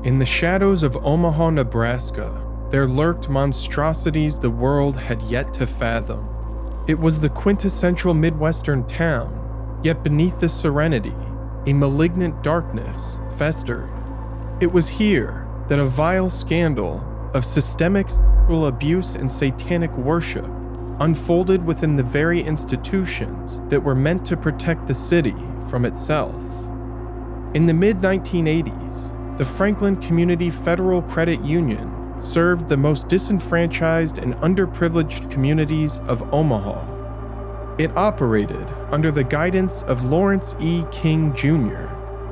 In the shadows of Omaha, Nebraska, there lurked monstrosities the world had yet to fathom. It was the quintessential Midwestern town, yet beneath the serenity, a malignant darkness festered. It was here that a vile scandal of systemic sexual abuse and satanic worship unfolded within the very institutions that were meant to protect the city from itself. In the mid-1980s, the Franklin Community Federal Credit Union served the most disenfranchised and underprivileged communities of Omaha. It operated under the guidance of Lawrence E. King Jr.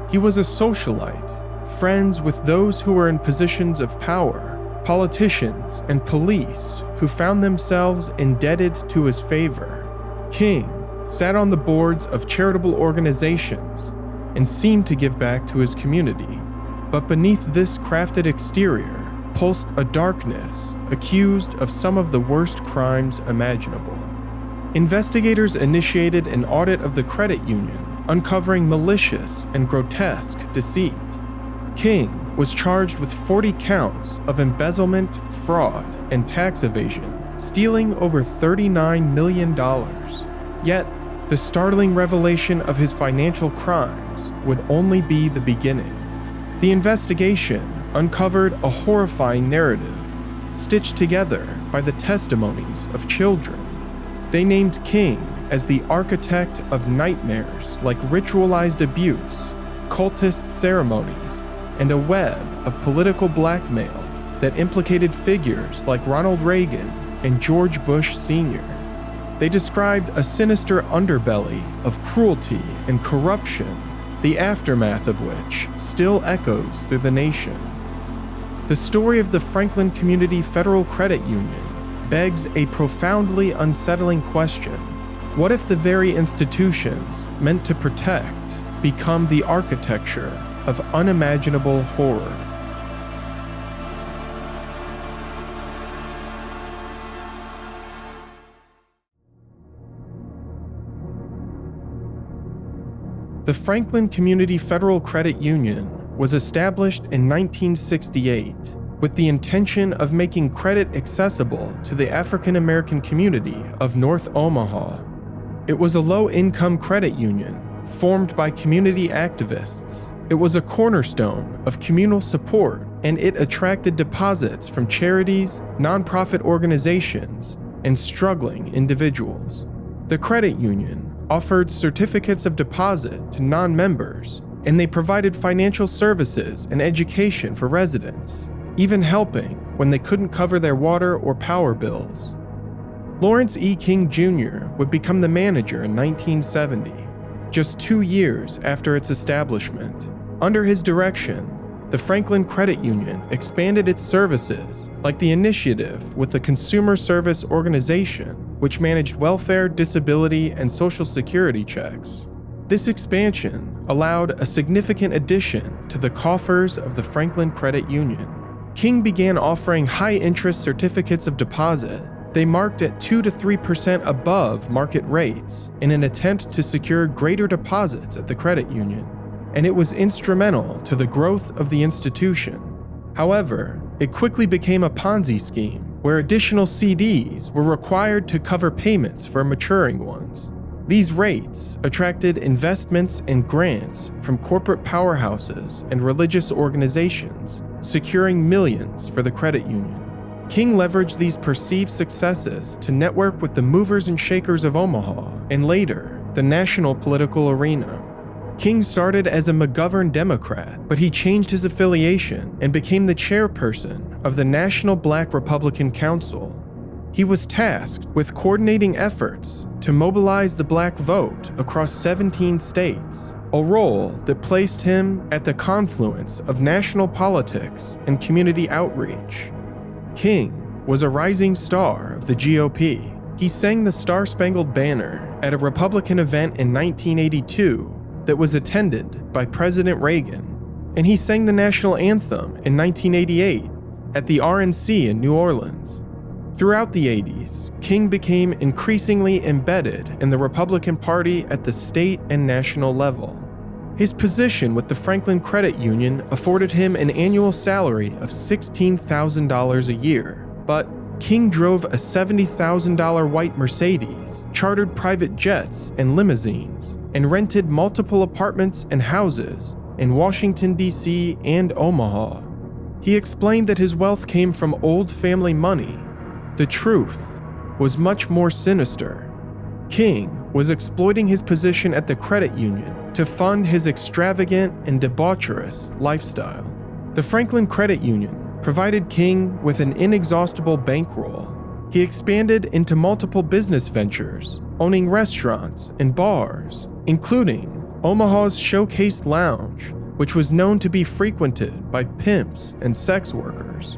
He was a socialite, friends with those who were in positions of power, politicians and police who found themselves indebted to his favor. King sat on the boards of charitable organizations and seemed to give back to his community. But beneath this crafted exterior pulsed a darkness accused of some of the worst crimes imaginable. Investigators initiated an audit of the credit union, uncovering malicious and grotesque deceit. King was charged with 40 counts of embezzlement, fraud, and tax evasion, stealing over $39 million. Yet, the startling revelation of his financial crimes would only be the beginning. The investigation uncovered a horrifying narrative, stitched together by the testimonies of children. They named King as the architect of nightmares like ritualized abuse, cultist ceremonies, and a web of political blackmail that implicated figures like Ronald Reagan and George Bush Sr. They described a sinister underbelly of cruelty and corruption, the aftermath of which still echoes through the nation. The story of the Franklin Community Federal Credit Union begs a profoundly unsettling question. What if the very institutions meant to protect become the architecture of unimaginable horror? The Franklin Community Federal Credit Union was established in 1968 with the intention of making credit accessible to the African American community of North Omaha. It was a low-income credit union formed by community activists. It was a cornerstone of communal support, and it attracted deposits from charities, nonprofit organizations, and struggling individuals. The credit union offered certificates of deposit to non-members, and they provided financial services and education for residents, even helping when they couldn't cover their water or power bills. Lawrence E. King Jr. would become the manager in 1970, just 2 years after its establishment. Under his direction, the Franklin Credit Union expanded its services, like the initiative with the Consumer Service Organization, which managed welfare, disability, and Social Security checks. This expansion allowed a significant addition to the coffers of the Franklin Credit Union. King began offering high-interest certificates of deposit. They marked at 2 to 3% above market rates in an attempt to secure greater deposits at the credit union, and it was instrumental to the growth of the institution. However, it quickly became a Ponzi scheme where additional CDs were required to cover payments for maturing ones. These rates attracted investments and grants from corporate powerhouses and religious organizations, securing millions for the credit union. King leveraged these perceived successes to network with the movers and shakers of Omaha, and later, the national political arena. King started as a McGovern Democrat, but he changed his affiliation and became the chairperson of the National Black Republican Council. He was tasked with coordinating efforts to mobilize the black vote across 17 states, a role that placed him at the confluence of national politics and community outreach. King was a rising star of the GOP. He sang the Star-Spangled Banner at a Republican event in 1982 that was attended by President Reagan, and he sang the national anthem in 1988 at the RNC in New Orleans. Throughout the 80s, King became increasingly embedded in the Republican Party at the state and national level. His position with the Franklin Credit Union afforded him an annual salary of $16,000 a year, but King drove a $70,000 white Mercedes, chartered private jets and limousines, and rented multiple apartments and houses in Washington, D.C. and Omaha. He explained that his wealth came from old family money. The truth was much more sinister. King was exploiting his position at the credit union to fund his extravagant and debaucherous lifestyle. The Franklin Credit Union provided King with an inexhaustible bankroll. He expanded into multiple business ventures, owning restaurants and bars, including Omaha's Showcase Lounge, which was known to be frequented by pimps and sex workers.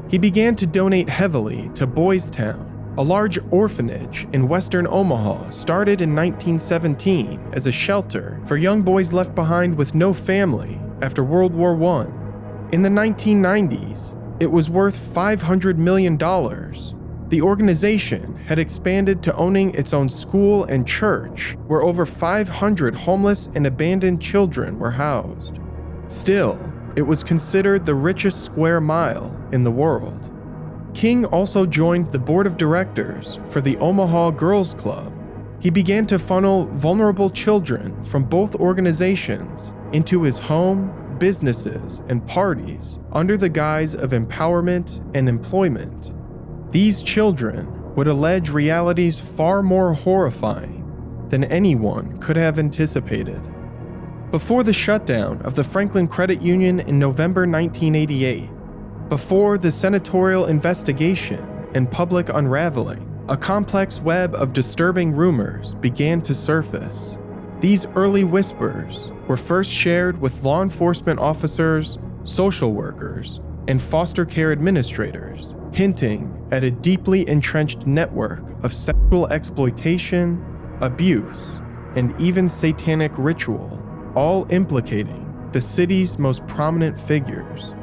He began to donate heavily to Boystown, a large orphanage in western Omaha started in 1917 as a shelter for young boys left behind with no family after World War I. In the 1990s, it was worth $500 million. The organization had expanded to owning its own school and church, where over 500 homeless and abandoned children were housed. Still, it was considered the richest square mile in the world. King also joined the board of directors for the Omaha Girls Club. He began to funnel vulnerable children from both organizations into his home, businesses, and parties under the guise of empowerment and employment. These children would allege realities far more horrifying than anyone could have anticipated. Before the shutdown of the Franklin Credit Union in November 1988, before the senatorial investigation and public unraveling, a complex web of disturbing rumors began to surface. These early whispers were first shared with law enforcement officers, social workers, and foster care administrators, hinting at a deeply entrenched network of sexual exploitation, abuse, and even satanic ritual, all implicating the city's most prominent figures.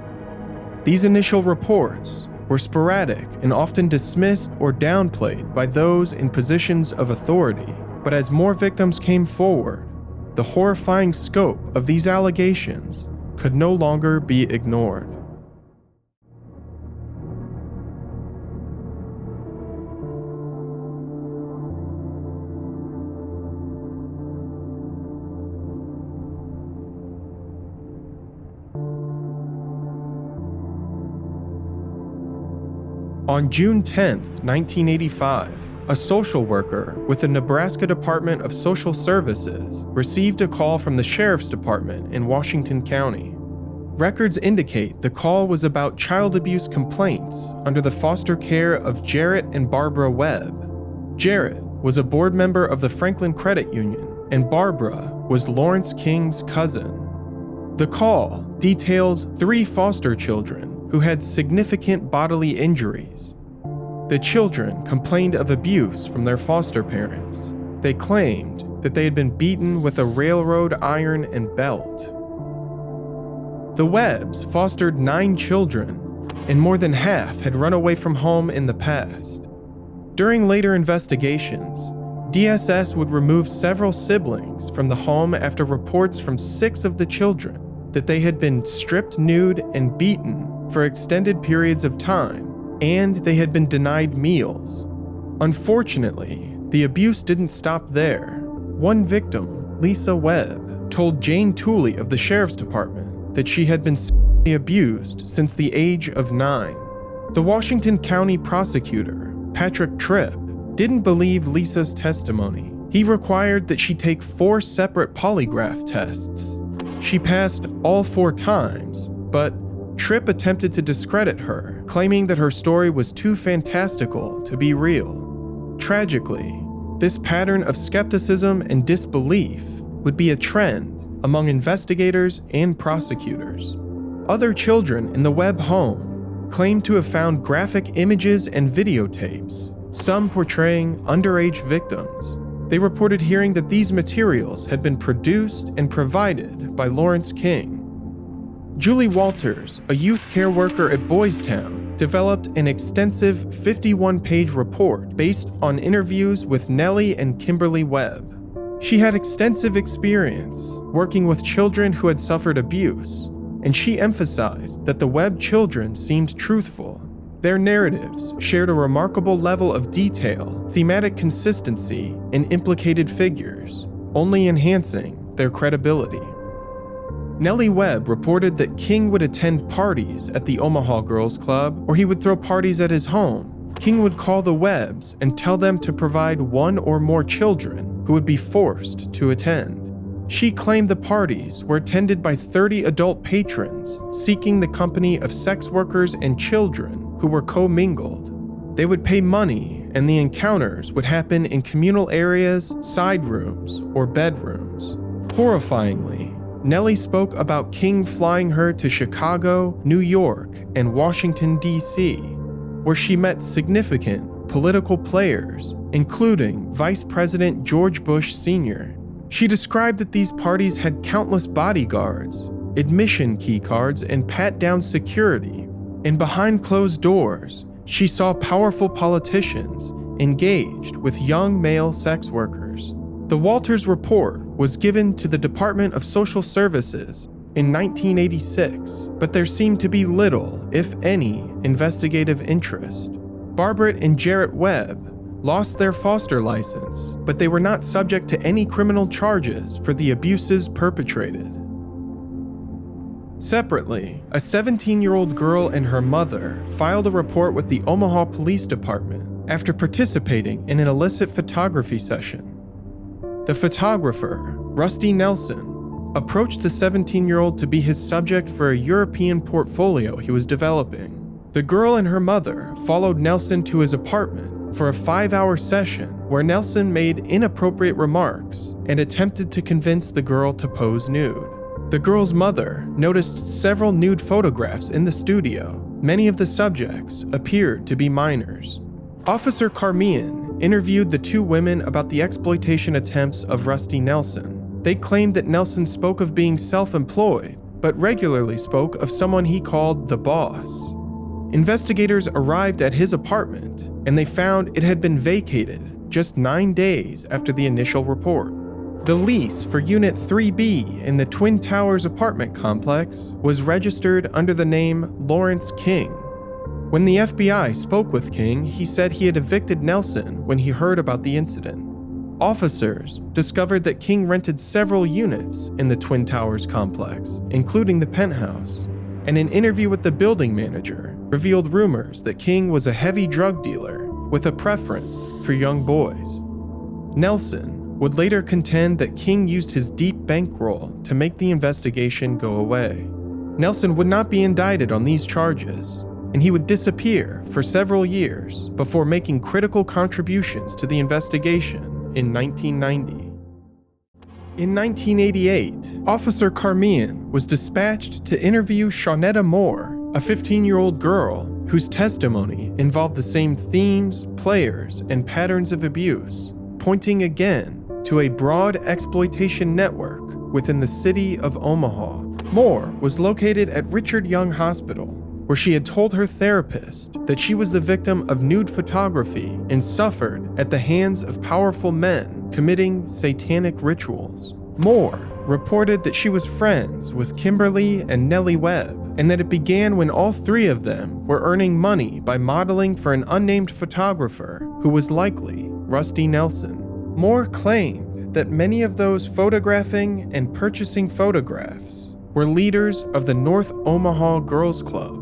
These initial reports were sporadic and often dismissed or downplayed by those in positions of authority, but as more victims came forward, the horrifying scope of these allegations could no longer be ignored. On June 10, 1985, a social worker with the Nebraska Department of Social Services received a call from the Sheriff's Department in Washington County. Records indicate the call was about child abuse complaints under the foster care of Jarrett and Barbara Webb. Jarrett was a board member of the Franklin Credit Union, and Barbara was Lawrence King's cousin. The call detailed 3 foster children who had significant bodily injuries. The children complained of abuse from their foster parents. They claimed that they had been beaten with a railroad iron and belt. The Webbs fostered 9 children, and more than half had run away from home in the past. During later investigations, DSS would remove several siblings from the home after reports from 6 of the children that they had been stripped nude and beaten for extended periods of time, and they had been denied meals. Unfortunately, the abuse didn't stop there. One victim, Lisa Webb, told Jane Tooley of the Sheriff's Department that she had been sexually abused since the age of 9. The Washington County prosecutor, Patrick Tripp, didn't believe Lisa's testimony. He required that she take 4 separate polygraph tests. She passed all 4 times, but Tripp attempted to discredit her, claiming that her story was too fantastical to be real. Tragically, this pattern of skepticism and disbelief would be a trend among investigators and prosecutors. Other children in the Webb home claimed to have found graphic images and videotapes, some portraying underage victims. They reported hearing that these materials had been produced and provided by Lawrence King. Julie Walters, a youth care worker at Boystown, developed an extensive 51-page report based on interviews with Nellie and Kimberly Webb. She had extensive experience working with children who had suffered abuse, and she emphasized that the Webb children seemed truthful. Their narratives shared a remarkable level of detail, thematic consistency, and implicated figures, only enhancing their credibility. Nellie Webb reported that King would attend parties at the Omaha Girls Club, or he would throw parties at his home. King would call the Webbs and tell them to provide one or more children who would be forced to attend. She claimed the parties were attended by 30 adult patrons seeking the company of sex workers and children who were commingled. They would pay money, and the encounters would happen in communal areas, side rooms, or bedrooms. Horrifyingly, Nellie spoke about King flying her to Chicago, New York, and Washington, D.C., where she met significant political players, including Vice President George Bush Sr. She described that these parties had countless bodyguards, admission key cards, and pat-down security, and behind closed doors, she saw powerful politicians engaged with young male sex workers. The Walters Report was given to the Department of Social Services in 1986, but there seemed to be little, if any, investigative interest. Barbara and Jarrett Webb lost their foster license, but they were not subject to any criminal charges for the abuses perpetrated. Separately, a 17-year-old girl and her mother filed a report with the Omaha Police Department after participating in an illicit photography session. The photographer, Rusty Nelson, approached the 17-year-old to be his subject for a European portfolio he was developing. The girl and her mother followed Nelson to his apartment for a 5-hour session where Nelson made inappropriate remarks and attempted to convince the girl to pose nude. The girl's mother noticed several nude photographs in the studio. Many of the subjects appeared to be minors. Officer Carmian interviewed the two women about the exploitation attempts of Rusty Nelson. They claimed that Nelson spoke of being self-employed, but regularly spoke of someone he called the boss. Investigators arrived at his apartment, and they found it had been vacated just 9 days after the initial report. The lease for Unit 3B in the Twin Towers apartment complex was registered under the name Lawrence King. When the FBI spoke with King, he said he had evicted Nelson when he heard about the incident. Officers discovered that King rented several units in the Twin Towers complex, including the penthouse, and an interview with the building manager revealed rumors that King was a heavy drug dealer with a preference for young boys. Nelson would later contend that King used his deep bankroll to make the investigation go away. Nelson would not be indicted on these charges, and he would disappear for several years before making critical contributions to the investigation in 1990. In 1988, Officer Carmian was dispatched to interview Shawnetta Moore, a 15-year-old girl whose testimony involved the same themes, players, and patterns of abuse, pointing again to a broad exploitation network within the city of Omaha. Moore was located at Richard Young Hospital, where she had told her therapist that she was the victim of nude photography and suffered at the hands of powerful men committing satanic rituals. Moore reported that she was friends with Kimberly and Nellie Webb, and that it began when all three of them were earning money by modeling for an unnamed photographer who was likely Rusty Nelson. Moore claimed that many of those photographing and purchasing photographs were leaders of the North Omaha Girls Club.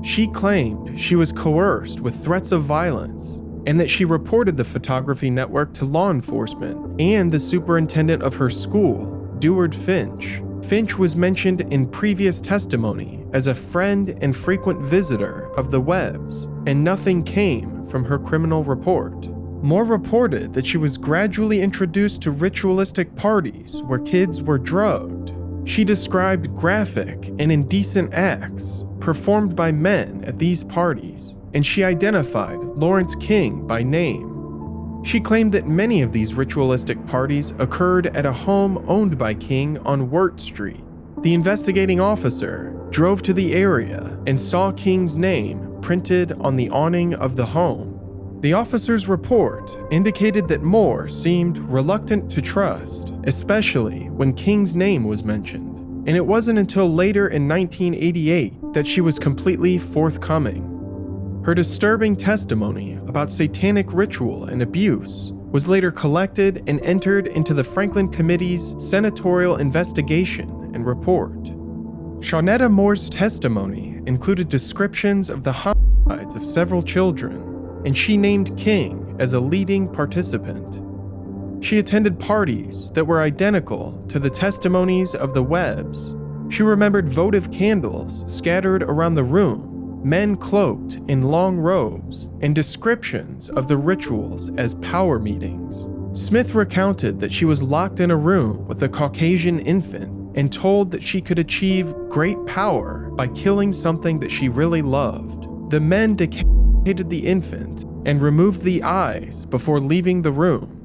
She claimed she was coerced with threats of violence, and that she reported the photography network to law enforcement and the superintendent of her school, Deward Finch. Finch was mentioned in previous testimony as a friend and frequent visitor of the Webbs, and nothing came from her criminal report. Moore reported that she was gradually introduced to ritualistic parties where kids were drugged. She described graphic and indecent acts performed by men at these parties, and she identified Lawrence King by name. She claimed that many of these ritualistic parties occurred at a home owned by King on Wirt Street. The investigating officer drove to the area and saw King's name printed on the awning of the home. The officer's report indicated that Moore seemed reluctant to trust, especially when King's name was mentioned, and it wasn't until later in 1988 that she was completely forthcoming. Her disturbing testimony about satanic ritual and abuse was later collected and entered into the Franklin Committee's senatorial investigation and report. Shawnetta Moore's testimony included descriptions of the homicides of several children, and she named King as a leading participant. She attended parties that were identical to the testimonies of the Webbs. She remembered votive candles scattered around the room, men cloaked in long robes, and descriptions of the rituals as power meetings. Smith recounted that she was locked in a room with a Caucasian infant and told that she could achieve great power by killing something that she really loved. The men decapitated the infant and removed the eyes before leaving the room.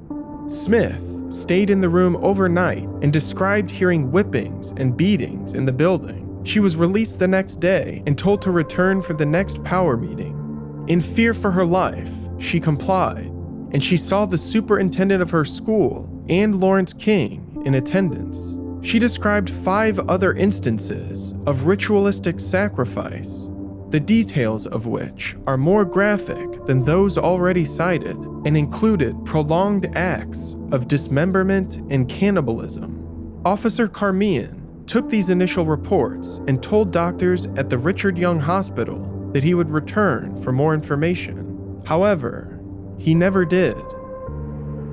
Smith stayed in the room overnight and described hearing whippings and beatings in the building. She was released the next day and told to return for the next power meeting. In fear for her life, she complied, and she saw the superintendent of her school and Lawrence King in attendance. She described 5 other instances of ritualistic sacrifice, the details of which are more graphic than those already cited and included prolonged acts of dismemberment and cannibalism. Officer Carmian took these initial reports and told doctors at the Richard Young Hospital that he would return for more information. However, he never did.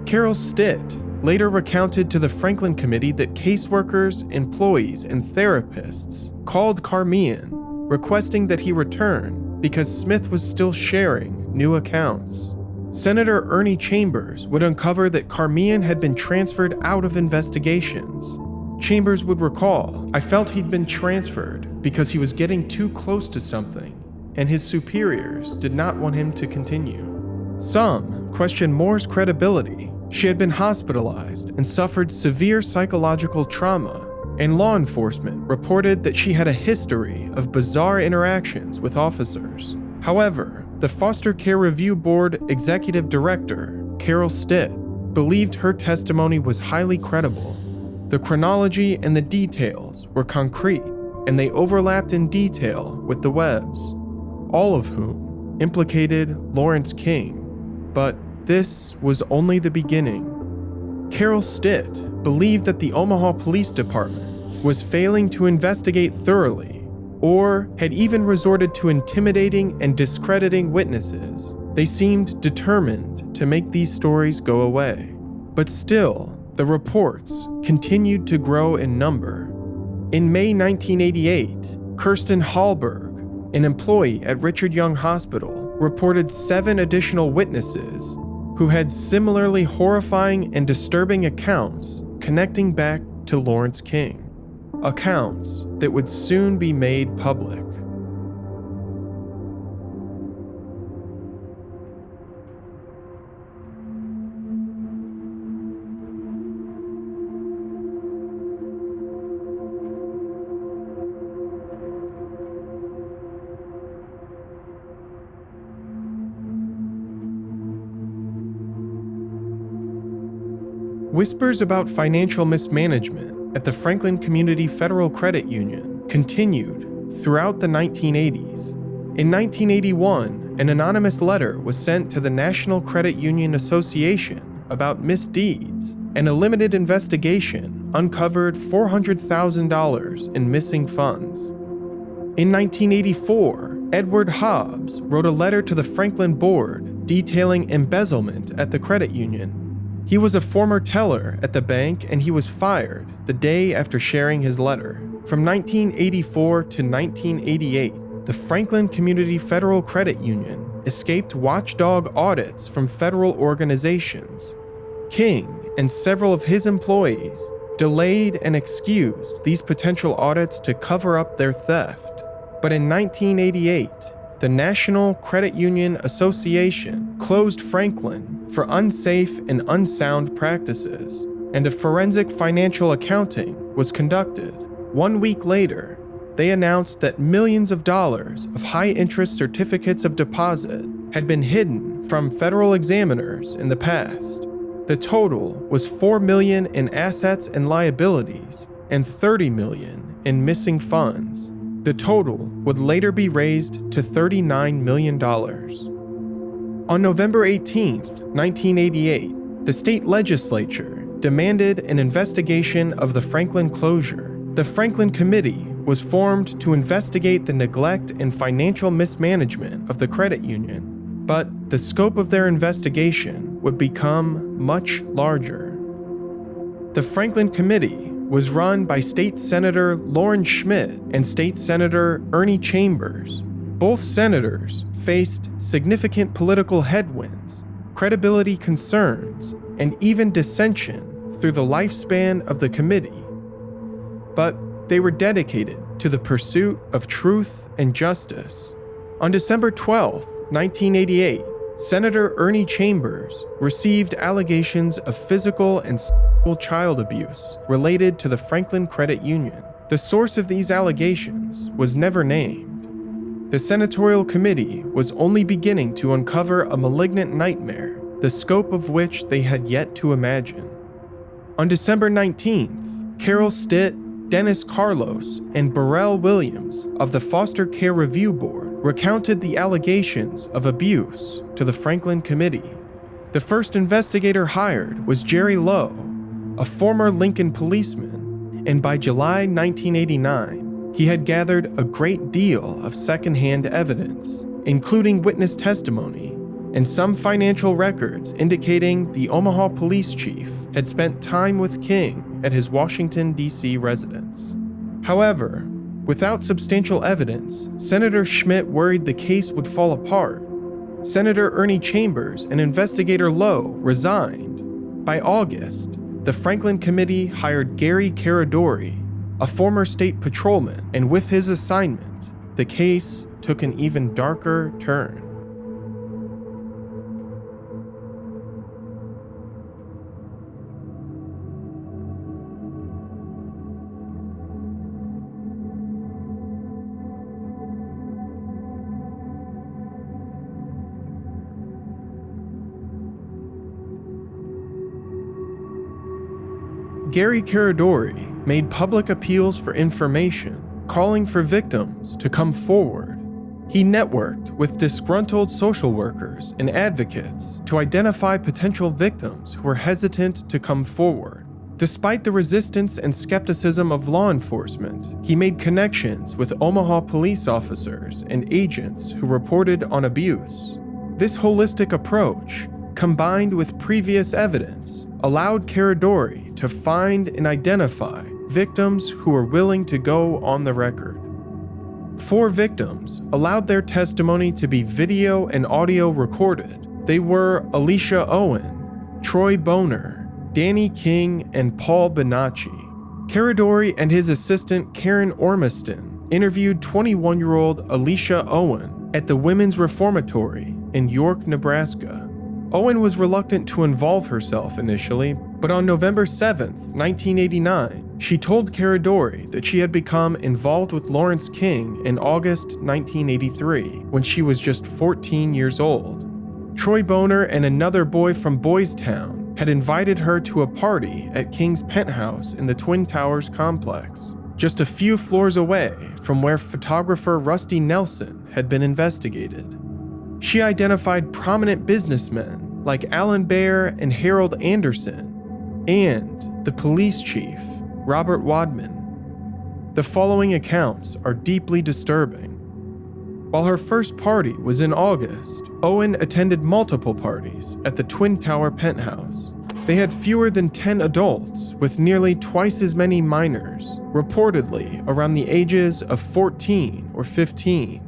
Carol Stitt later recounted to the Franklin Committee that caseworkers, employees, and therapists called Carmian requesting that he return because Smith was still sharing new accounts. Senator Ernie Chambers would uncover that Carmian had been transferred out of investigations. Chambers would recall, "I felt he'd been transferred because he was getting too close to something, and his superiors did not want him to continue." Some questioned Moore's credibility. She had been hospitalized and suffered severe psychological trauma, and law enforcement reported that she had a history of bizarre interactions with officers. However, the Foster Care Review Board Executive Director, Carol Stitt, believed her testimony was highly credible. The chronology and the details were concrete, and they overlapped in detail with the Webbs, all of whom implicated Lawrence King. But this was only the beginning. Carol Stitt believed that the Omaha Police Department was failing to investigate thoroughly, or had even resorted to intimidating and discrediting witnesses. They seemed determined to make these stories go away. But still, the reports continued to grow in number. In May 1988, Kirsten Hallberg, an employee at Richard Young Hospital, reported 7 additional witnesses who had similarly horrifying and disturbing accounts connecting back to Lawrence King, accounts that would soon be made public. Whispers about financial mismanagement at the Franklin Community Federal Credit Union continued throughout the 1980s. In 1981, an anonymous letter was sent to the National Credit Union Association about misdeeds, and a limited investigation uncovered $400,000 in missing funds. In 1984, Edward Hobbs wrote a letter to the Franklin Board detailing embezzlement at the credit union. He was a former teller at the bank, and he was fired the day after sharing his letter. From 1984 to 1988, the Franklin Community Federal Credit Union escaped watchdog audits from federal organizations. King and several of his employees delayed and excused these potential audits to cover up their theft. But in 1988, the National Credit Union Association closed Franklin for unsafe and unsound practices, and a forensic financial accounting was conducted. 1 week later, they announced that millions of dollars of high-interest certificates of deposit had been hidden from federal examiners in the past. The total was $4 million in assets and liabilities and $30 million in missing funds. The total would later be raised to $39 million. On November 18, 1988, the state legislature demanded an investigation of the Franklin closure. The Franklin Committee was formed to investigate the neglect and financial mismanagement of the credit union, but the scope of their investigation would become much larger. The Franklin Committee was run by State Senator Loren Schmidt and State Senator Ernie Chambers. Both senators faced significant political headwinds, credibility concerns, and even dissension through the lifespan of the committee. But they were dedicated to the pursuit of truth and justice. On December 12, 1988, Senator Ernie Chambers received allegations of physical and sexual child abuse related to the Franklin Credit Union. The source of these allegations was never named. The senatorial committee was only beginning to uncover a malignant nightmare, the scope of which they had yet to imagine. On December 19th, Carol Stitt, Dennis Carlos, and Burrell Williams of the Foster Care Review Board recounted the allegations of abuse to the Franklin Committee. The first investigator hired was Jerry Lowe, a former Lincoln policeman, and by July 1989, he had gathered a great deal of secondhand evidence, including witness testimony and some financial records indicating the Omaha police chief had spent time with King at his Washington, D.C. residence. However, without substantial evidence, Senator Schmidt worried the case would fall apart. Senator Ernie Chambers and Investigator Lowe resigned. By August, the Franklin Committee hired Gary Caradori, a former state patrolman, and with his assignment, the case took an even darker turn. Gary Caradori made public appeals for information, calling for victims to come forward. He networked with disgruntled social workers and advocates to identify potential victims who were hesitant to come forward. Despite the resistance and skepticism of law enforcement, he made connections with Omaha police officers and agents who reported on abuse. This holistic approach, combined with previous evidence, allowed Caradori to find and identify victims who were willing to go on the record. 4 victims allowed their testimony to be video and audio recorded. They were Alicia Owen, Troy Boner, Danny King, and Paul Bonacci. Caradori and his assistant Karen Ormiston interviewed 21-year-old Alicia Owen at the Women's Reformatory in York, Nebraska. Owen was reluctant to involve herself initially, but on November 7, 1989, she told Caradori that she had become involved with Lawrence King in August 1983, when she was just 14 years old. Troy Boner and another boy from Boystown had invited her to a party at King's penthouse in the Twin Towers complex, just a few floors away from where photographer Rusty Nelson had been investigated. She identified prominent businessmen like Alan Baer and Harold Anderson, and the police chief, Robert Wadman. The following accounts are deeply disturbing. While her first party was in August, Owen attended multiple parties at the Twin Tower penthouse. They had fewer than 10 adults, with nearly twice as many minors, reportedly around the ages of 14 or 15.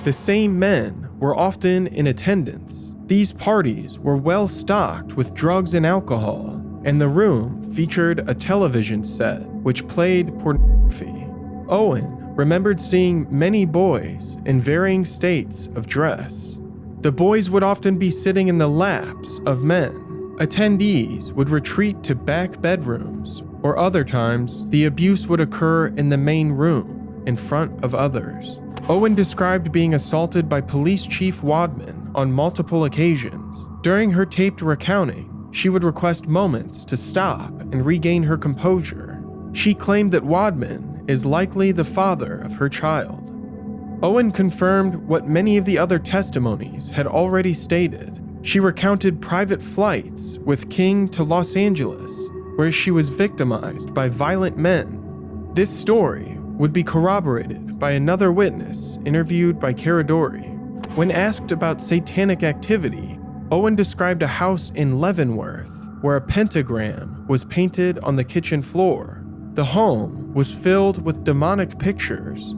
The same men were often in attendance. These parties were well stocked with drugs and alcohol, and the room featured a television set which played pornography. Owen remembered seeing many boys in varying states of dress. The boys would often be sitting in the laps of men. Attendees would retreat to back bedrooms, or other times, the abuse would occur in the main room in front of others. Owen described being assaulted by Police Chief Wadman on multiple occasions. During her taped recounting, she would request moments to stop and regain her composure. She claimed that Wadman is likely the father of her child. Owen confirmed what many of the other testimonies had already stated. She recounted private flights with King to Los Angeles, where she was victimized by violent men. This story would be corroborated by another witness interviewed by Caradori. When asked about satanic activity, Owen described a house in Leavenworth where a pentagram was painted on the kitchen floor. The home was filled with demonic pictures,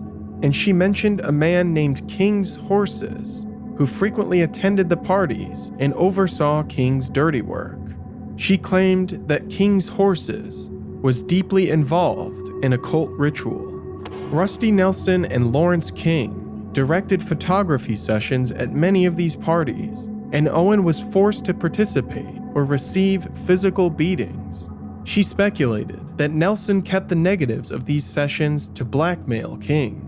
and she mentioned a man named King's Horses who frequently attended the parties and oversaw King's dirty work. She claimed that King's Horses was deeply involved in occult ritual. Rusty Nelson and Lawrence King directed photography sessions at many of these parties, and Owen was forced to participate or receive physical beatings. She speculated that Nelson kept the negatives of these sessions to blackmail King.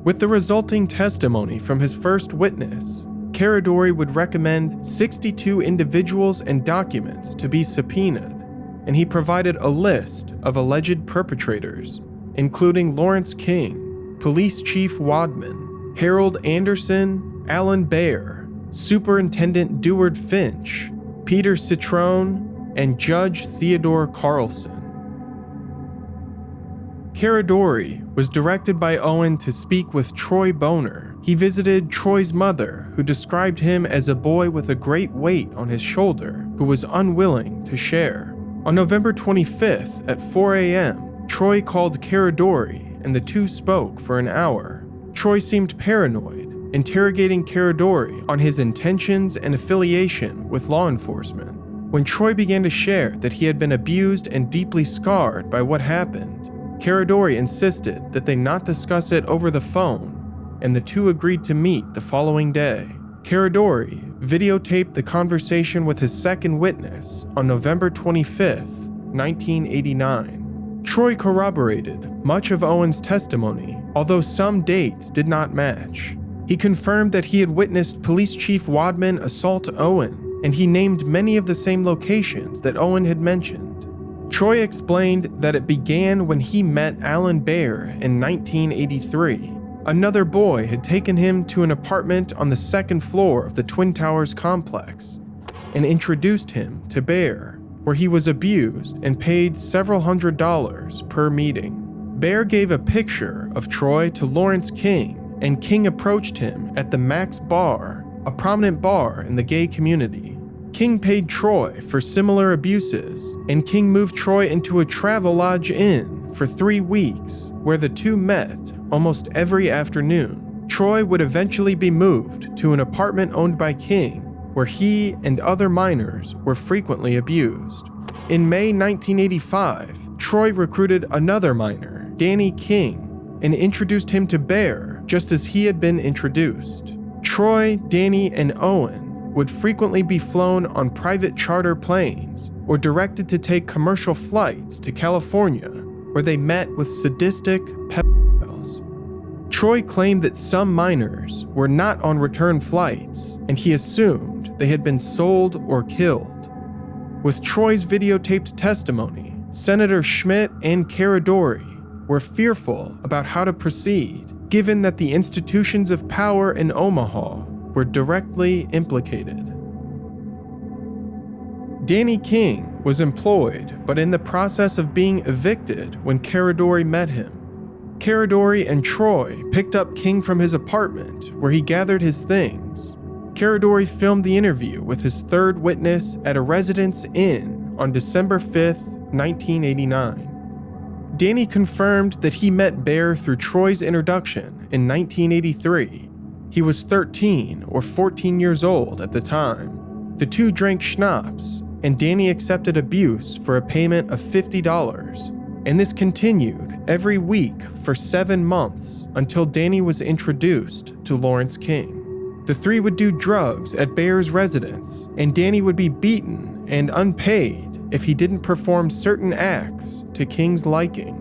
With the resulting testimony from his first witness, Caradori would recommend 62 individuals and documents to be subpoenaed, and he provided a list of alleged perpetrators, including Lawrence King, Police Chief Wadman, Harold Anderson, Alan Baer, Superintendent Deward Finch, Peter Citrone, and Judge Theodore Carlson. Caradori was directed by Owen to speak with Troy Boner. He visited Troy's mother, who described him as a boy with a great weight on his shoulder who was unwilling to share. On November 25th at 4 a.m., Troy called Caradori and the two spoke for an hour. Troy seemed paranoid, interrogating Caradori on his intentions and affiliation with law enforcement. When Troy began to share that he had been abused and deeply scarred by what happened, Caradori insisted that they not discuss it over the phone, and the two agreed to meet the following day. Caradori videotaped the conversation with his second witness on November 25th, 1989. Troy corroborated much of Owen's testimony, although some dates did not match. He confirmed that he had witnessed Police Chief Wadman assault Owen, and he named many of the same locations that Owen had mentioned. Troy explained that it began when he met Alan Baer in 1983. Another boy had taken him to an apartment on the second floor of the Twin Towers complex and introduced him to Baer, where he was abused and paid several $100s per meeting. Baer gave a picture of Troy to Lawrence King, and King approached him at the Max Bar, a prominent bar in the gay community. King paid Troy for similar abuses, and King moved Troy into a Travelodge Inn for 3 weeks, where the two met almost every afternoon. Troy would eventually be moved to an apartment owned by King, where he and other minors were frequently abused. In May 1985, Troy recruited another minor, Danny King, and introduced him to Baer just as he had been introduced. Troy, Danny, and Owen would frequently be flown on private charter planes or directed to take commercial flights to California, where they met with sadistic pedophiles. Troy claimed that some minors were not on return flights, and he assumed they had been sold or killed. With Troy's videotaped testimony, Senator Schmidt and Caradori were fearful about how to proceed, given that the institutions of power in Omaha were directly implicated. Danny King was employed, but in the process of being evicted when Caradori met him. Caradori and Troy picked up King from his apartment, where he gathered his things. Caradori filmed the interview with his third witness at a residence inn on December 5th, 1989. Danny confirmed that he met Baer through Troy's introduction in 1983. He was 13 or 14 years old at the time. The two drank schnapps, and Danny accepted abuse for a payment of $50, and this continued every week for 7 months until Danny was introduced to Lawrence King. The three would do drugs at Baer's residence, and Danny would be beaten and unpaid if he didn't perform certain acts to King's liking.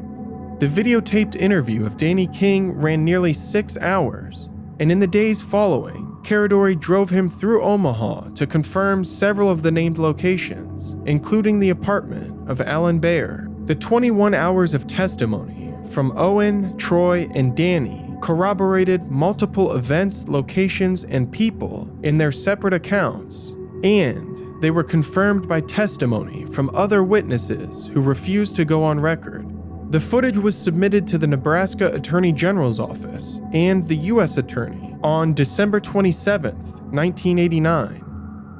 The videotaped interview of Danny King ran nearly 6 hours, and in the days following, Caradori drove him through Omaha to confirm several of the named locations, including the apartment of Alan Baer. The 21 hours of testimony from Owen, Troy, and Danny corroborated multiple events, locations, and people in their separate accounts, and they were confirmed by testimony from other witnesses who refused to go on record. The footage was submitted to the Nebraska Attorney General's office and the U.S. Attorney on December 27, 1989.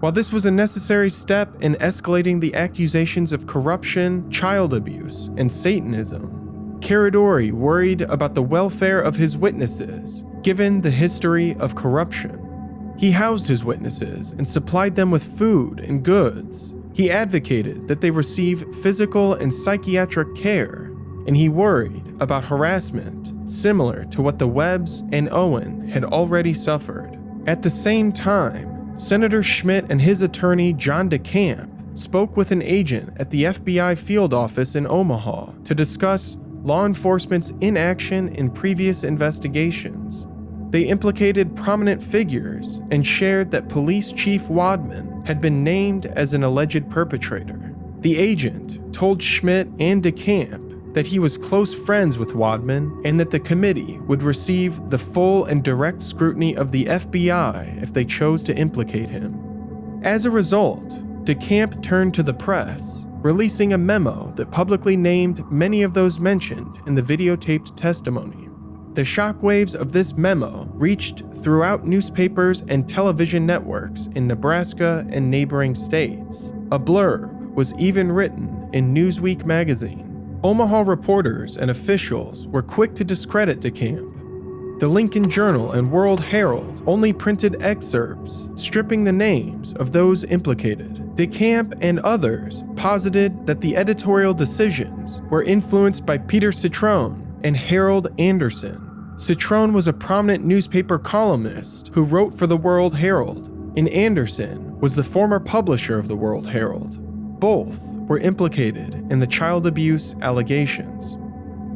While this was a necessary step in escalating the accusations of corruption, child abuse, and Satanism, Caradori worried about the welfare of his witnesses, given the history of corruption. He housed his witnesses and supplied them with food and goods. He advocated that they receive physical and psychiatric care, and he worried about harassment similar to what the Webbs and Owen had already suffered. At the same time, Senator Schmidt and his attorney John DeCamp spoke with an agent at the FBI field office in Omaha to discuss law enforcement's inaction in previous investigations. They implicated prominent figures and shared that Police Chief Wadman had been named as an alleged perpetrator. The agent told Schmidt and DeCamp that he was close friends with Wadman and that the committee would receive the full and direct scrutiny of the FBI if they chose to implicate him. As a result, DeCamp turned to the press, releasing a memo that publicly named many of those mentioned in the videotaped testimony. The shockwaves of this memo reached throughout newspapers and television networks in Nebraska and neighboring states. A blurb was even written in Newsweek magazine. Omaha reporters and officials were quick to discredit DeCamp. The Lincoln Journal and World Herald only printed excerpts, stripping the names of those implicated. DeCamp and others posited that the editorial decisions were influenced by Peter Citrone and Harold Anderson. Citrone was a prominent newspaper columnist who wrote for the World Herald, and Anderson was the former publisher of the World Herald. Both were implicated in the child abuse allegations.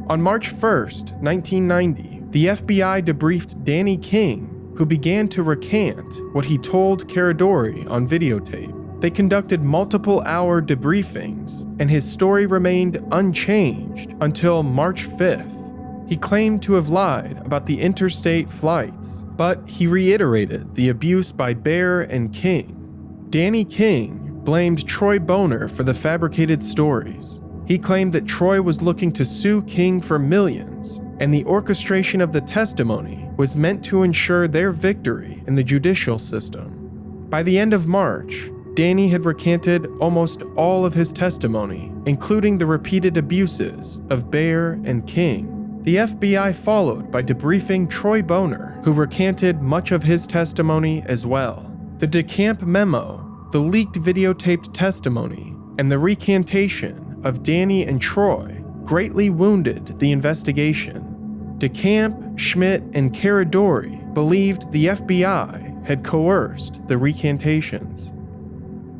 On March 1, 1990, the FBI debriefed Danny King, who began to recant what he told Caradori on videotape. They conducted multiple-hour debriefings, and his story remained unchanged until March 5th. He claimed to have lied about the interstate flights, but he reiterated the abuse by Baer and King. Danny King blamed Troy Boner for the fabricated stories. He claimed that Troy was looking to sue King for millions, and the orchestration of the testimony was meant to ensure their victory in the judicial system. By the end of March, Danny had recanted almost all of his testimony, including the repeated abuses of Baer and King. The FBI followed by debriefing Troy Boner, who recanted much of his testimony as well. The DeCamp memo, the leaked videotaped testimony, and the recantation of Danny and Troy greatly wounded the investigation. DeCamp, Schmidt, and Caradori believed the FBI had coerced the recantations.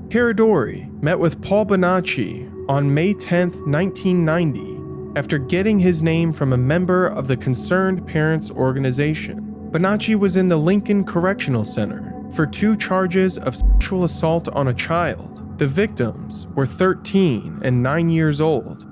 Caradori met with Paul Bonacci on May 10, 1990, after getting his name from a member of the Concerned Parents Organization. Bonacci was in the Lincoln Correctional Center for 2 charges of sexual assault on a child. The victims were 13 and 9 years old.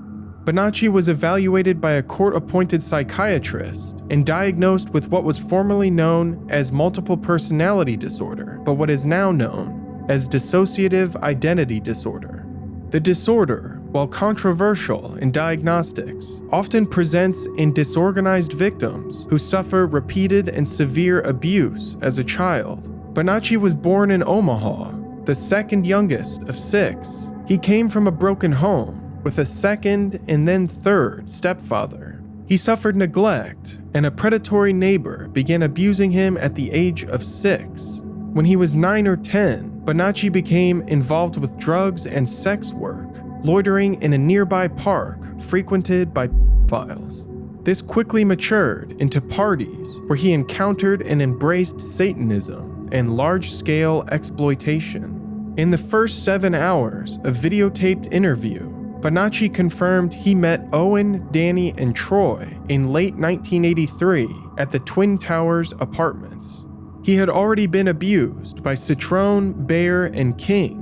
Bonacci was evaluated by a court-appointed psychiatrist and diagnosed with what was formerly known as multiple personality disorder, but what is now known as dissociative identity disorder. The disorder, while controversial in diagnostics, often presents in disorganized victims who suffer repeated and severe abuse as a child. Bonacci was born in Omaha, the second youngest of 6. He came from a broken home with a second and then third stepfather. He suffered neglect, and a predatory neighbor began abusing him at the age of 6. When he was 9 or 10, Bonacci became involved with drugs and sex work, loitering in a nearby park frequented by pedophiles. This quickly matured into parties where he encountered and embraced Satanism and large-scale exploitation. In the first 7 hours of videotaped interview, Bonacci confirmed he met Owen, Danny, and Troy in late 1983 at the Twin Towers apartments. He had already been abused by Citrone, Bear, and King.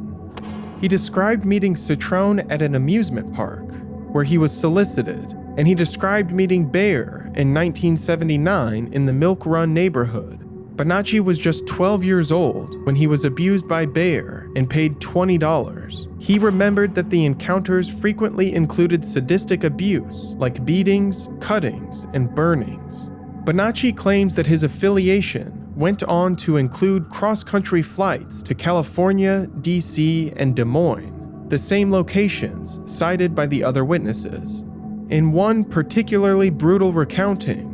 He described meeting Citrone at an amusement park, where he was solicited, and he described meeting Bear in 1979 in the Milk Run neighborhood. Bonacci was just 12 years old when he was abused by Bear and paid $20. He remembered that the encounters frequently included sadistic abuse like beatings, cuttings, and burnings. Bonacci claims that his affiliation went on to include cross-country flights to California, D.C., and Des Moines, the same locations cited by the other witnesses. In one particularly brutal recounting,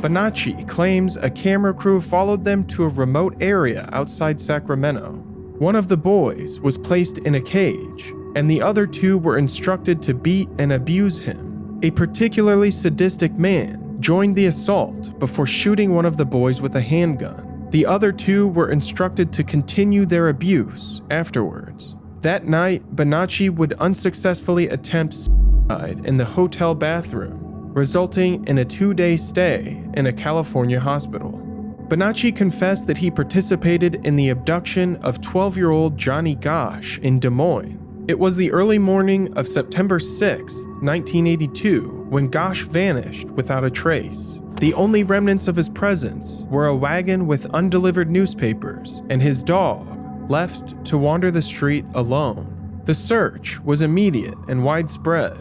Bonacci claims a camera crew followed them to a remote area outside Sacramento. One of the boys was placed in a cage, and the other two were instructed to beat and abuse him. A particularly sadistic man joined the assault before shooting one of the boys with a handgun. The other two were instructed to continue their abuse afterwards. That night, Bonacci would unsuccessfully attempt suicide in the hotel bathroom, resulting in a 2-day stay in a California hospital. Bonacci confessed that he participated in the abduction of 12-year-old Johnny Gosch in Des Moines. It was the early morning of September 6, 1982, when Gosch vanished without a trace. The only remnants of his presence were a wagon with undelivered newspapers and his dog, left to wander the street alone. The search was immediate and widespread.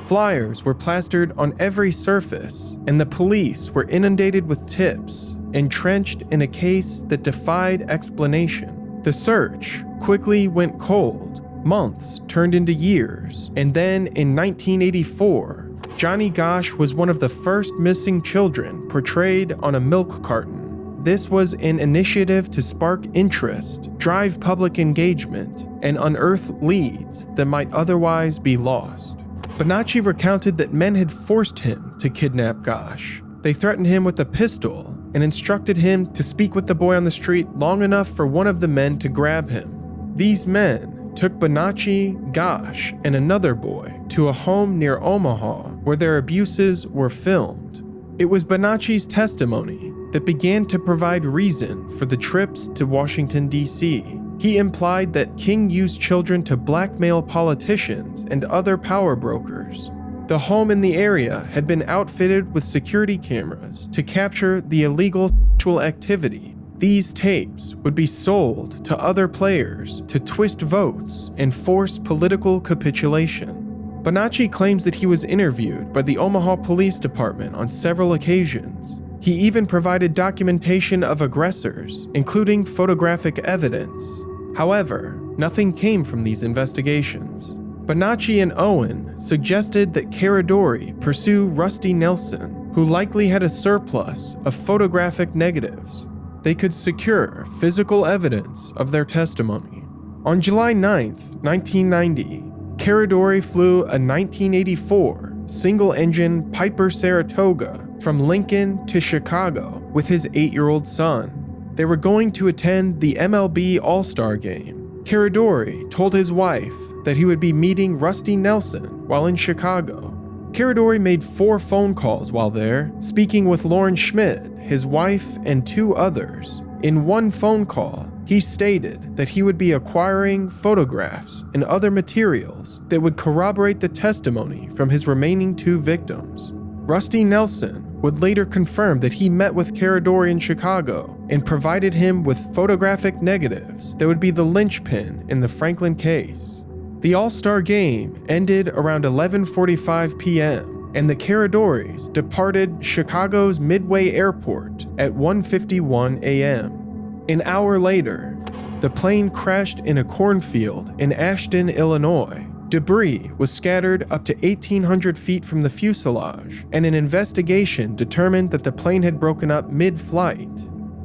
Flyers were plastered on every surface, and the police were inundated with tips, entrenched in a case that defied explanation. The search quickly went cold. Months turned into years, and then in 1984, Johnny Gosch was one of the first missing children portrayed on a milk carton. This was an initiative to spark interest, drive public engagement, and unearth leads that might otherwise be lost. Bonacci recounted that men had forced him to kidnap Gosch. They threatened him with a pistol and instructed him to speak with the boy on the street long enough for one of the men to grab him. These men took Bonacci, Gosch, and another boy to a home near Omaha where their abuses were filmed. It was Bonacci's testimony that began to provide reason for the trips to Washington, D.C. He implied that King used children to blackmail politicians and other power brokers. The home in the area had been outfitted with security cameras to capture the illegal sexual activity. These tapes would be sold to other players to twist votes and force political capitulation. Bonacci claims that he was interviewed by the Omaha Police Department on several occasions. He even provided documentation of aggressors, including photographic evidence. However, nothing came from these investigations. Bonacci and Owen suggested that Caradori pursue Rusty Nelson, who likely had a surplus of photographic negatives. They could secure physical evidence of their testimony. On July 9, 1990, Caradori flew a 1984 single-engine Piper Saratoga from Lincoln to Chicago with his 8-year-old son. They were going to attend the MLB All-Star Game. Caradori told his wife that he would be meeting Rusty Nelson while in Chicago. Caradori made 4 phone calls while there, speaking with Lauren Schmidt, his wife, and 2 others. In one phone call, he stated that he would be acquiring photographs and other materials that would corroborate the testimony from his remaining 2 victims. Rusty Nelson would later confirm that he met with Caradori in Chicago and provided him with photographic negatives that would be the linchpin in the Franklin case. The All-Star Game ended around 11:45 p.m., and the Caradoris departed Chicago's Midway Airport at 1:51 a.m. An hour later, the plane crashed in a cornfield in Ashton, Illinois. Debris was scattered up to 1,800 feet from the fuselage, and an investigation determined that the plane had broken up mid-flight.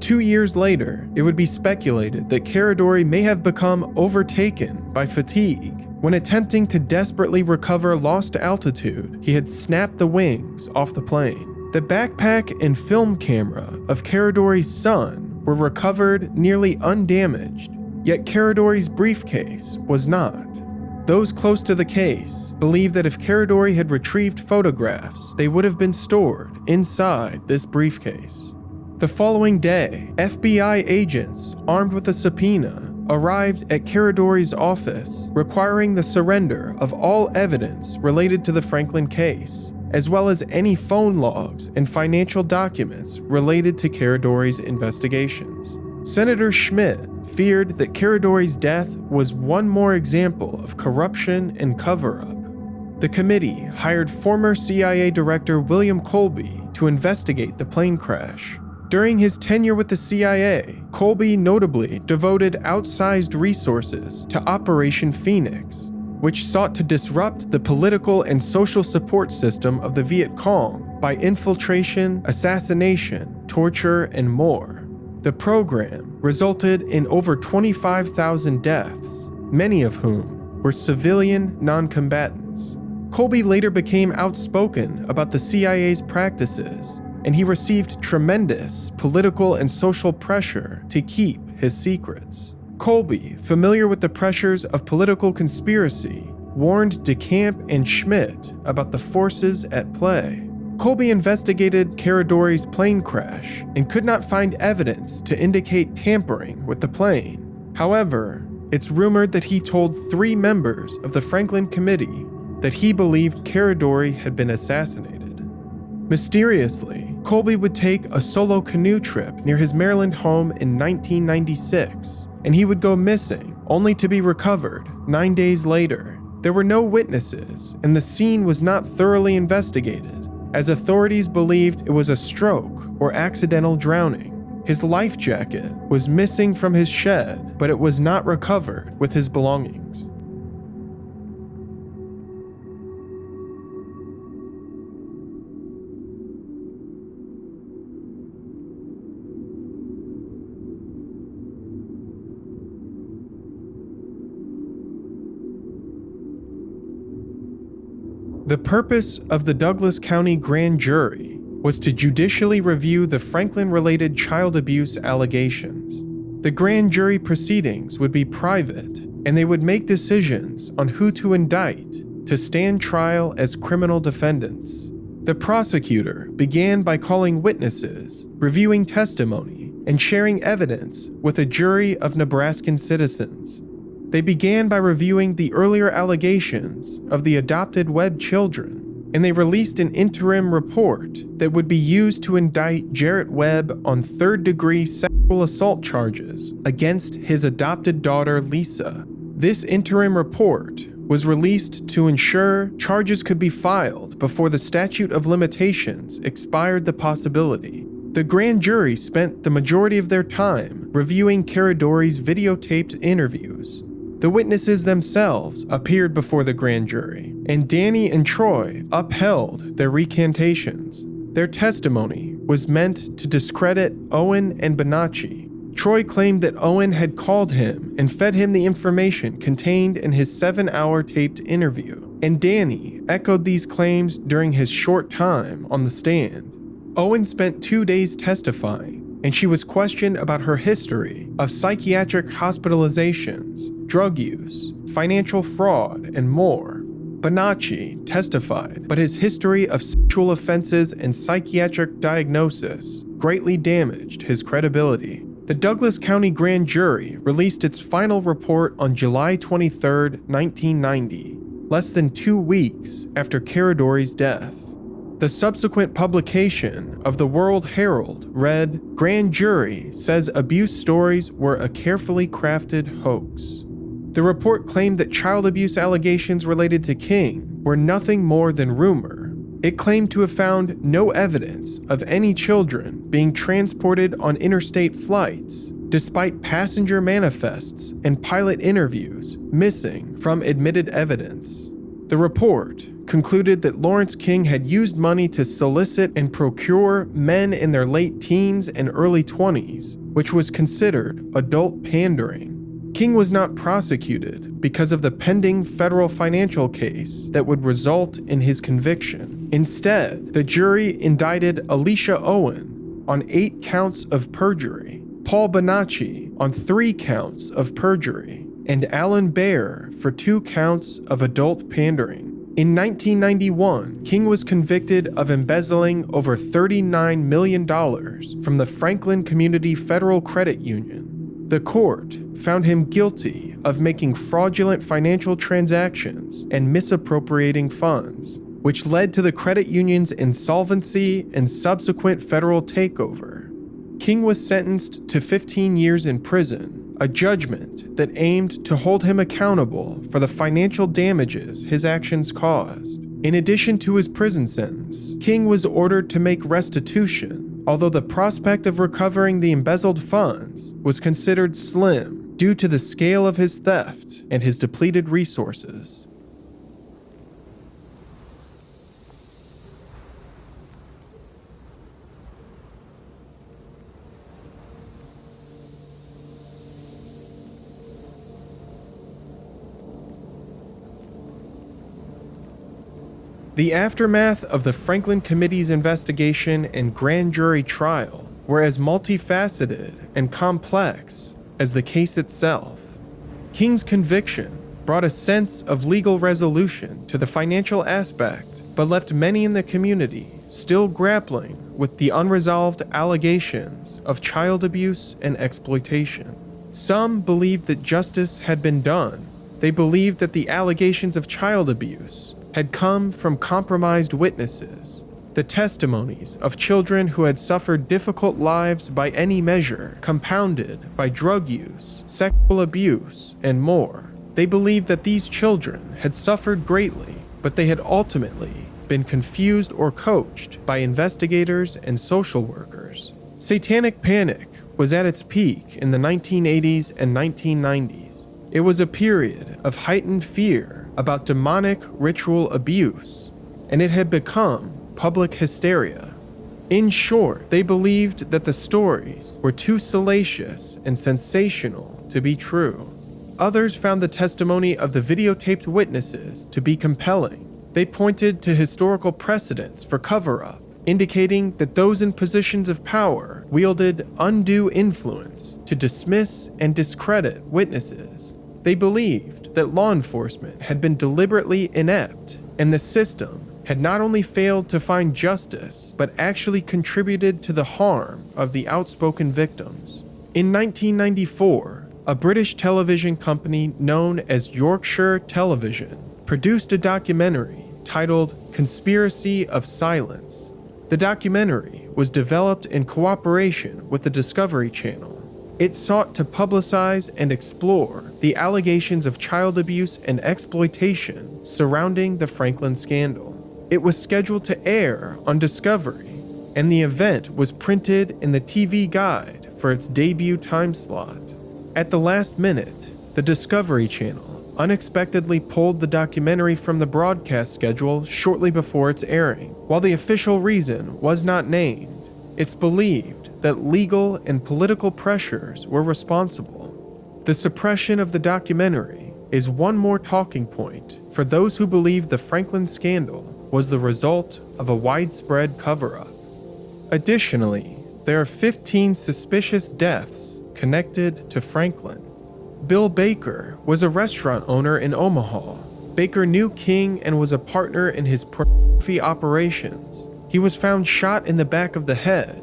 2 years later, it would be speculated that Caradori may have become overtaken by fatigue. When attempting to desperately recover lost altitude, he had snapped the wings off the plane. The backpack and film camera of Caradori's son were recovered nearly undamaged, yet Caradori's briefcase was not. Those close to the case believe that if Caradori had retrieved photographs, they would have been stored inside this briefcase. The following day, FBI agents, armed with a subpoena, arrived at Caradori's office, requiring the surrender of all evidence related to the Franklin case, as well as any phone logs and financial documents related to Caradori's investigations. Senator Schmidt feared that Caradori's death was one more example of corruption and cover-up. The committee hired former CIA Director William Colby to investigate the plane crash. During his tenure with the CIA, Colby notably devoted outsized resources to Operation Phoenix, which sought to disrupt the political and social support system of the Viet Cong by infiltration, assassination, torture, and more. The program resulted in over 25,000 deaths, many of whom were civilian non-combatants. Colby later became outspoken about the CIA's practices, and he received tremendous political and social pressure to keep his secrets. Colby, familiar with the pressures of political conspiracy, warned DeCamp and Schmidt about the forces at play. Colby investigated Caradori's plane crash and could not find evidence to indicate tampering with the plane. However, it's rumored that he told 3 members of the Franklin Committee that he believed Caradori had been assassinated. Mysteriously, Colby would take a solo canoe trip near his Maryland home in 1996, and he would go missing, only to be recovered 9 days later. There were no witnesses, and the scene was not thoroughly investigated, as authorities believed it was a stroke or accidental drowning. His life jacket was missing from his shed, but it was not recovered with his belongings. The purpose of the Douglas County Grand Jury was to judicially review the Franklin-related child abuse allegations. The grand jury proceedings would be private, and they would make decisions on who to indict to stand trial as criminal defendants. The prosecutor began by calling witnesses, reviewing testimony, and sharing evidence with a jury of Nebraskan citizens. They began by reviewing the earlier allegations of the adopted Webb children, and they released an interim report that would be used to indict Jarrett Webb on third-degree sexual assault charges against his adopted daughter, Lisa. This interim report was released to ensure charges could be filed before the statute of limitations expired the possibility. The grand jury spent the majority of their time reviewing Caradori's videotaped interviews. The witnesses themselves appeared before the grand jury, and Danny and Troy upheld their recantations. Their testimony was meant to discredit Owen and Bonacci. Troy claimed that Owen had called him and fed him the information contained in his 7-hour taped interview, and Danny echoed these claims during his short time on the stand. Owen spent 2 days testifying, and she was questioned about her history of psychiatric hospitalizations, drug use, financial fraud, and more. Bonacci testified, but his history of sexual offenses and psychiatric diagnosis greatly damaged his credibility. The Douglas County Grand Jury released its final report on July 23, 1990, less than 2 weeks after Caradori's death. The subsequent publication of the World Herald read, "Grand Jury says abuse stories were a carefully crafted hoax." The report claimed that child abuse allegations related to King were nothing more than rumor. It claimed to have found no evidence of any children being transported on interstate flights, despite passenger manifests and pilot interviews missing from admitted evidence. The report concluded that Lawrence King had used money to solicit and procure men in their late teens and early 20s, which was considered adult pandering. King was not prosecuted because of the pending federal financial case that would result in his conviction. Instead, the jury indicted Alicia Owen on 8 counts of perjury, Paul Bonacci on 3 counts of perjury, and Alan Baer for 2 counts of adult pandering. In 1991, King was convicted of embezzling over $39 million from the Franklin Community Federal Credit Union. The court found him guilty of making fraudulent financial transactions and misappropriating funds, which led to the credit union's insolvency and subsequent federal takeover. King was sentenced to 15 years in prison, a judgment that aimed to hold him accountable for the financial damages his actions caused. In addition to his prison sentence, King was ordered to make restitution, although the prospect of recovering the embezzled funds was considered slim due to the scale of his theft and his depleted resources. The aftermath of the Franklin Committee's investigation and grand jury trial were as multifaceted and complex as the case itself. King's conviction brought a sense of legal resolution to the financial aspect, but left many in the community still grappling with the unresolved allegations of child abuse and exploitation. Some believed that justice had been done. They believed that the allegations of child abuse had come from compromised witnesses, the testimonies of children who had suffered difficult lives by any measure, compounded by drug use, sexual abuse, and more. They believed that these children had suffered greatly, but they had ultimately been confused or coached by investigators and social workers. Satanic panic was at its peak in the 1980s and 1990s. It was a period of heightened fear about demonic ritual abuse, and it had become public hysteria. In short, they believed that the stories were too salacious and sensational to be true. Others found the testimony of the videotaped witnesses to be compelling. They pointed to historical precedents for cover-up, indicating that those in positions of power wielded undue influence to dismiss and discredit witnesses. They believed that law enforcement had been deliberately inept, and the system had not only failed to find justice, but actually contributed to the harm of the outspoken victims. In 1994, a British television company known as Yorkshire Television produced a documentary titled Conspiracy of Silence. The documentary was developed in cooperation with the Discovery Channel. It sought to publicize and explore the allegations of child abuse and exploitation surrounding the Franklin scandal. It was scheduled to air on Discovery, and the event was printed in the TV Guide for its debut time slot. At the last minute, the Discovery Channel unexpectedly pulled the documentary from the broadcast schedule shortly before its airing. While the official reason was not named, it's believed that legal and political pressures were responsible. The suppression of the documentary is one more talking point for those who believe the Franklin scandal was the result of a widespread cover-up. Additionally, there are 15 suspicious deaths connected to Franklin. Bill Baker was a restaurant owner in Omaha. Baker knew King and was a partner in his pornography operations. He was found shot in the back of the head.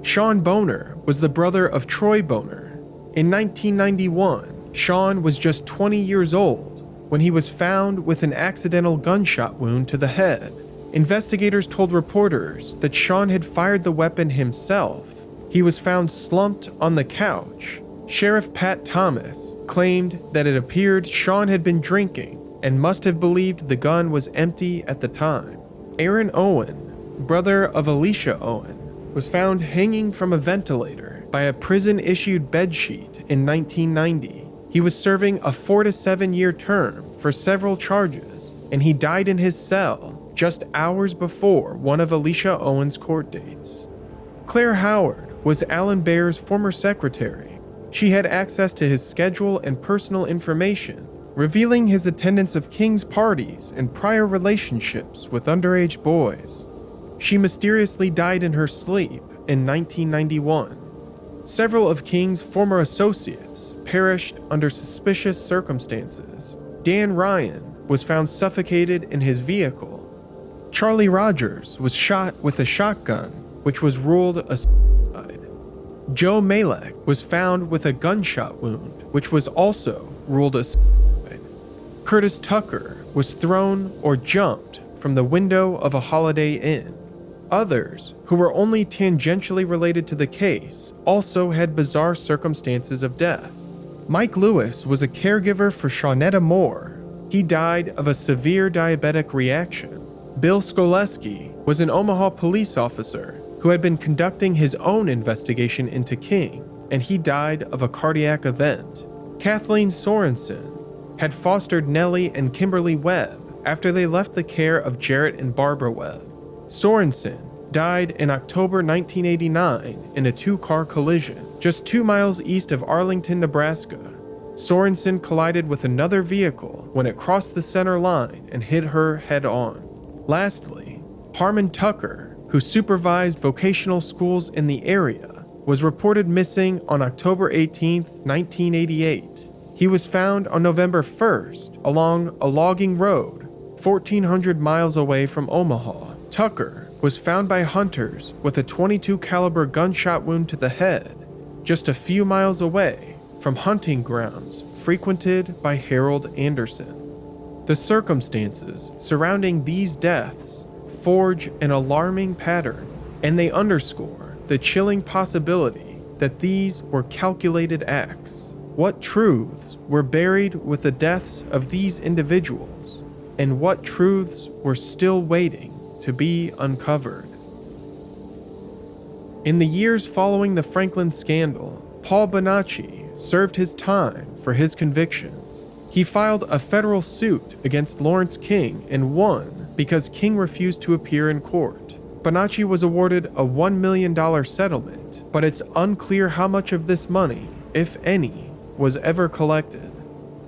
Sean Boner was the brother of Troy Boner. In 1991, Sean was just 20 years old when he was found with an accidental gunshot wound to the head. Investigators told reporters that Sean had fired the weapon himself. He was found slumped on the couch. Sheriff Pat Thomas claimed that it appeared Sean had been drinking and must have believed the gun was empty at the time. Aaron Owen, brother of Alicia Owen, was found hanging from a ventilator by a prison-issued bedsheet in 1990. He was serving a 4 to 7 year term for several charges, and he died in his cell just hours before one of Alicia Owen's court dates. Claire Howard was Alan Baer's former secretary. She had access to his schedule and personal information, revealing his attendance of King's parties and prior relationships with underage boys. She mysteriously died in her sleep in 1991. Several of King's former associates perished under suspicious circumstances. Dan Ryan was found suffocated in his vehicle. Charlie Rogers was shot with a shotgun, which was ruled a suicide. Joe Malek was found with a gunshot wound, which was also ruled a suicide. Curtis Tucker was thrown or jumped from the window of a Holiday Inn. Others, who were only tangentially related to the case, also had bizarre circumstances of death. Mike Lewis was a caregiver for Shawnetta Moore. He died of a severe diabetic reaction. Bill Skoleski was an Omaha police officer who had been conducting his own investigation into King, and he died of a cardiac event. Kathleen Sorensen had fostered Nellie and Kimberly Webb after they left the care of Jarrett and Barbara Webb. Sorensen died in October 1989 in a two-car collision just 2 miles east of Arlington, Nebraska. Sorensen collided with another vehicle when it crossed the center line and hit her head-on. Lastly, Harmon Tucker, who supervised vocational schools in the area, was reported missing on October 18, 1988. He was found on November 1st along a logging road 1,400 miles away from Omaha. Tucker was found by hunters with a .22 caliber gunshot wound to the head, just a few miles away from hunting grounds frequented by Harold Anderson. The circumstances surrounding these deaths forge an alarming pattern, and they underscore the chilling possibility that these were calculated acts. What truths were buried with the deaths of these individuals, and what truths were still waiting to be uncovered? In the years following the Franklin scandal, Paul Bonacci served his time for his convictions. He filed a federal suit against Lawrence King and won because King refused to appear in court. Bonacci was awarded a $1 million settlement, but it's unclear how much of this money, if any, was ever collected.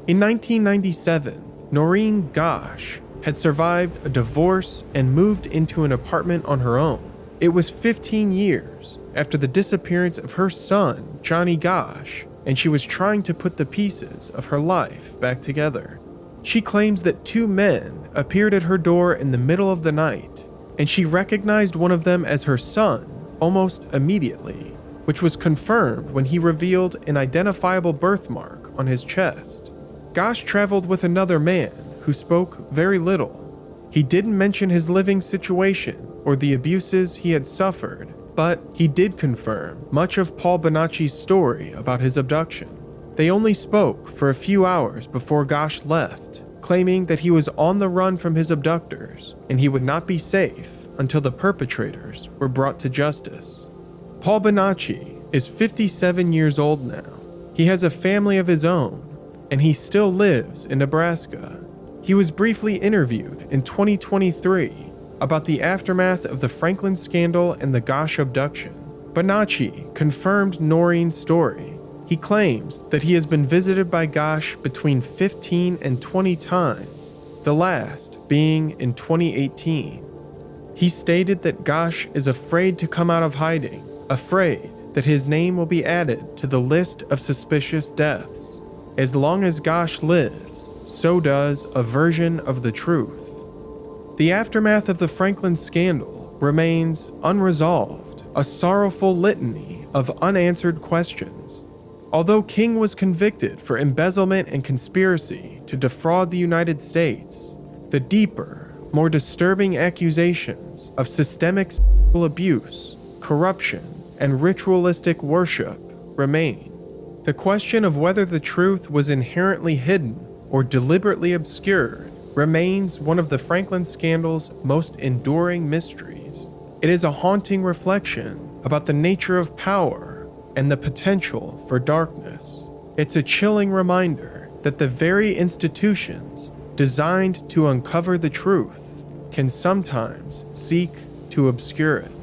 In 1997, Noreen Gosch had survived a divorce and moved into an apartment on her own. It was 15 years after the disappearance of her son, Johnny Gosch, and she was trying to put the pieces of her life back together. She claims that 2 men appeared at her door in the middle of the night, and she recognized one of them as her son almost immediately, which was confirmed when he revealed an identifiable birthmark on his chest. Gosch traveled with another man who spoke very little. He didn't mention his living situation or the abuses he had suffered, but he did confirm much of Paul Bonacci's story about his abduction. They only spoke for a few hours before Gosch left, claiming that he was on the run from his abductors and he would not be safe until the perpetrators were brought to justice. Paul Bonacci is 57 years old now. He has a family of his own, and he still lives in Nebraska. He was briefly interviewed in 2023 about the aftermath of the Franklin scandal and the Gosch abduction. Bonacci confirmed Noreen's story. He claims that he has been visited by Gosch between 15 and 20 times, the last being in 2018. He stated that Gosch is afraid to come out of hiding, afraid that his name will be added to the list of suspicious deaths. As long as Gosch lives, so does a version of the truth. The aftermath of the Franklin scandal remains unresolved, a sorrowful litany of unanswered questions. Although King was convicted for embezzlement and conspiracy to defraud the United States, the deeper, more disturbing accusations of systemic sexual abuse, corruption, and ritualistic worship remain. The question of whether the truth was inherently hidden or deliberately obscured remains one of the Franklin scandal's most enduring mysteries. It is a haunting reflection about the nature of power and the potential for darkness. It's a chilling reminder that the very institutions designed to uncover the truth can sometimes seek to obscure it.